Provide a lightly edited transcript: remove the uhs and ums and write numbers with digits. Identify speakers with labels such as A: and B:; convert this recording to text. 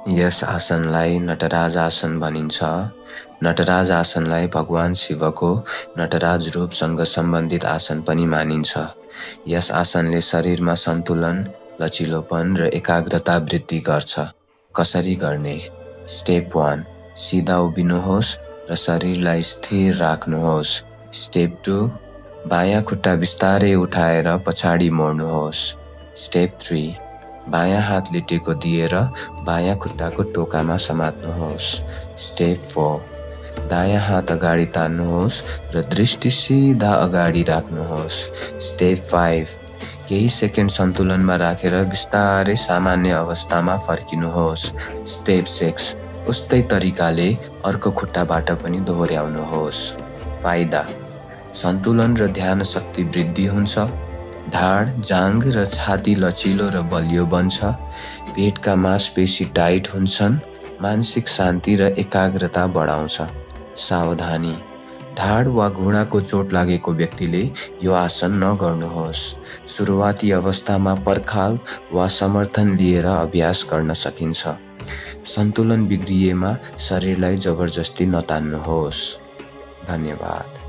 A: यस आसनलाई नटराज आसन भनिन्छ। नटराज आसनलाई भगवान शिवको नटराज रूपसँग सम्बन्धित आसन पनि मानिन्छ। यस आसनले शरीरमा सन्तुलन, लचिलोपन र एकाग्रता वृद्धि गर्छ। कसरी गर्ने? स्टेप 1, सिधा उभिनुहोस् र शरीरलाई स्थिर राख्नुहोस्। स्टेप 2, बायाँ खुट्टा बिस्तारै उठाएर पछाडि मोड्नुहोस्। स्टेप 3, बायाँ हातले टेको दिएर बायाँ खुट्टाको टोकामा समात्नुहोस्। स्टेप 4, दायाँ हात अगाडि तान्नुहोस् र दृष्टि सिधा अगाडि राख्नुहोस्। स्टेप 5, केही सेकेन्ड सन्तुलनमा राखेर बिस्तारै सामान्य अवस्थामा फर्किनुहोस्। स्टेप 6, उस्तै तरिकाले अर्को खुट्टाबाट पनि दोहोर्याउनुहोस्। फाइदा: सन्तुलन र ध्यान शक्ति वृद्धि हुन्छ। ढाड, जाँघ र छाती लचिलो र बलियो बन्छ। पेटका मांसपेशी टाइट हुन्छन्। मानसिक शान्ति र एकाग्रता बढाउँछ। सावधानी: ढाड वा घुँडाको चोट लागेको व्यक्तिले यो आसन नगर्नुहोस्। सुरुवाती अवस्थामा पर्खाल वा समर्थन लिएर अभ्यास गर्न सकिन्छ। सन्तुलन बिग्रिएमा शरीरलाई जबरजस्ती नतान्नुहोस्। धन्यवाद।